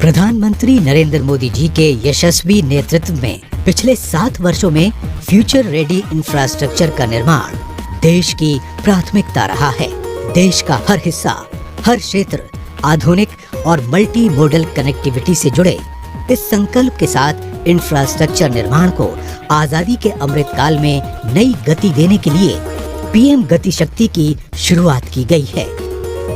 प्रधानमंत्री नरेंद्र मोदी जी के यशस्वी नेतृत्व में पिछले 7 वर्षों में फ्यूचर रेडी इंफ्रास्ट्रक्चर का निर्माण देश की प्राथमिकता रहा है। देश का हर हिस्सा, हर क्षेत्र आधुनिक और मल्टी मॉडल कनेक्टिविटी से जुड़े। इस संकल्प के साथ इंफ्रास्ट्रक्चर निर्माण को आजादी के अमृत काल में नई गति देने के लिए पीएम गति शक्ति की शुरुआत की गई है।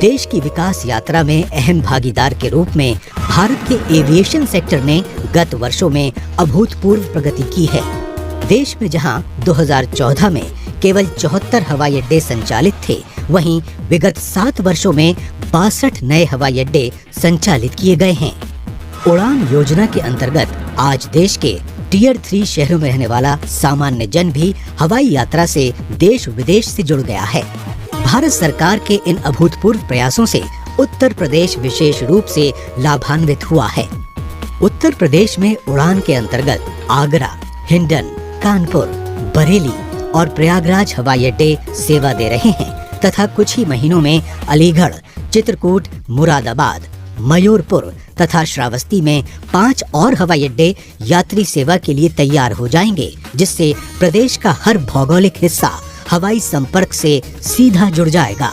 देश की विकास यात्रा में अहम भागीदार के रूप में भारत के एविएशन सेक्टर ने गत वर्षों में अभूतपूर्व प्रगति की है। देश में जहां 2014 में केवल 74 हवाई अड्डे संचालित थे, वहीं विगत 7 वर्षों में 62 नए हवाई अड्डे संचालित किए गए हैं। उड़ान योजना के अंतर्गत आज देश के टियर 3 शहरों में रहने वाला सामान्य जन भी हवाई यात्रा से देश विदेश से जुड़ गया है। भारत सरकार के इन अभूतपूर्व प्रयासों से उत्तर प्रदेश विशेष रूप से लाभान्वित हुआ है। उत्तर प्रदेश में उड़ान के अंतर्गत आगरा, हिंडन, कानपुर, बरेली और प्रयागराज हवाई अड्डे सेवा दे रहे हैं तथा कुछ ही महीनों में अलीगढ़, चित्रकूट, मुरादाबाद, मयूरपुर तथा श्रावस्ती में 5 और हवाई अड्डे यात्री सेवा के लिए तैयार हो जाएंगे, जिससे प्रदेश का हर भौगोलिक हिस्सा हवाई संपर्क से सीधा जुड़ जाएगा।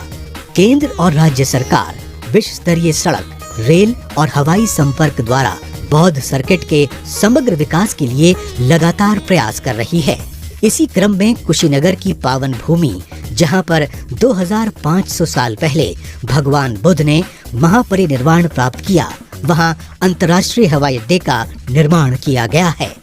केंद्र और राज्य सरकार विश्व स्तरीय सड़क, रेल और हवाई संपर्क द्वारा बौद्ध सर्किट के समग्र विकास के लिए लगातार प्रयास कर रही है। इसी क्रम में कुशीनगर की पावन भूमि, जहां पर 2500 साल पहले भगवान बुद्ध ने महापरिनिर्वाण प्राप्त किया, वहां अंतर्राष्ट्रीय हवाई अड्डे का निर्माण किया गया है।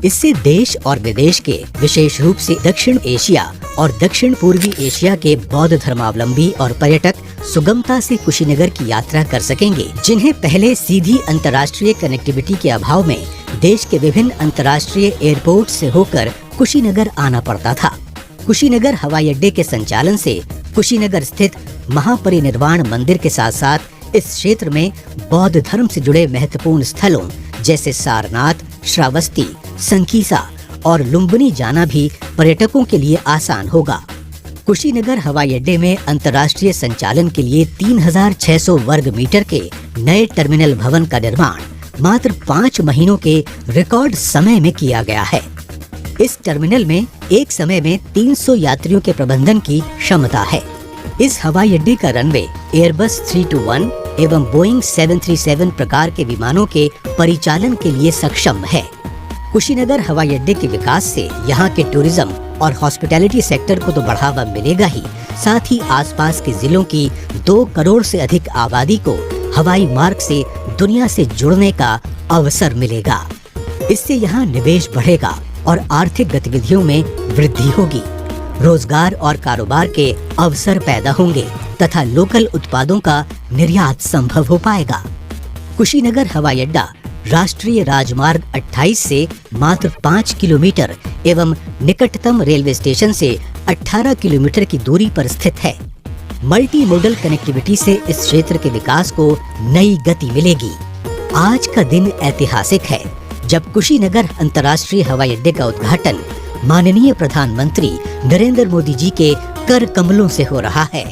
इससे देश और विदेश के, विशेष रूप से दक्षिण एशिया और दक्षिण पूर्वी एशिया के बौद्ध धर्मावलंबी और पर्यटक सुगमता से कुशीनगर की यात्रा कर सकेंगे, जिन्हें पहले सीधी अंतर्राष्ट्रीय कनेक्टिविटी के अभाव में देश के विभिन्न अंतर्राष्ट्रीय एयरपोर्ट से होकर कुशीनगर आना पड़ता था। कुशीनगर हवाई अड्डे के संचालन से कुशीनगर स्थित महापरिनिर्वाण मंदिर के साथ साथ इस क्षेत्र में बौद्ध धर्म से जुड़े महत्वपूर्ण स्थलों जैसे सारनाथ, श्रावस्ती, संकीसा और लुम्बिनी जाना भी पर्यटकों के लिए आसान होगा। कुशीनगर हवाई अड्डे में अंतर्राष्ट्रीय संचालन के लिए 3600 वर्ग मीटर के नए टर्मिनल भवन का निर्माण मात्र 5 महीनों के रिकॉर्ड समय में किया गया है। इस टर्मिनल में एक समय में 300 यात्रियों के प्रबंधन की क्षमता है। इस हवाई अड्डे का रनवे एयरबस 321 एवं बोइंग 737 प्रकार के विमानों के परिचालन के लिए सक्षम है। कुशीनगर हवाई अड्डे के विकास से यहाँ के टूरिज्म और हॉस्पिटैलिटी सेक्टर को तो बढ़ावा मिलेगा ही, साथ ही आसपास के जिलों की 2 करोड़ से अधिक आबादी को हवाई मार्ग से दुनिया से जुड़ने का अवसर मिलेगा। इससे यहाँ निवेश बढ़ेगा और आर्थिक गतिविधियों में वृद्धि होगी। रोजगार और कारोबार के अवसर पैदा होंगे तथा लोकल उत्पादों का निर्यात संभव हो पाएगा। कुशीनगर हवाई अड्डा राष्ट्रीय राजमार्ग 28 से मात्र 5 किलोमीटर एवं निकटतम रेलवे स्टेशन से 18 किलोमीटर की दूरी पर स्थित है। मल्टी मॉडल कनेक्टिविटी से इस क्षेत्र के विकास को नई गति मिलेगी। आज का दिन ऐतिहासिक है, जब कुशीनगर अंतर्राष्ट्रीय हवाई अड्डे का उद्घाटन माननीय प्रधानमंत्री नरेंद्र मोदी जी के कर कमलों से हो रहा है।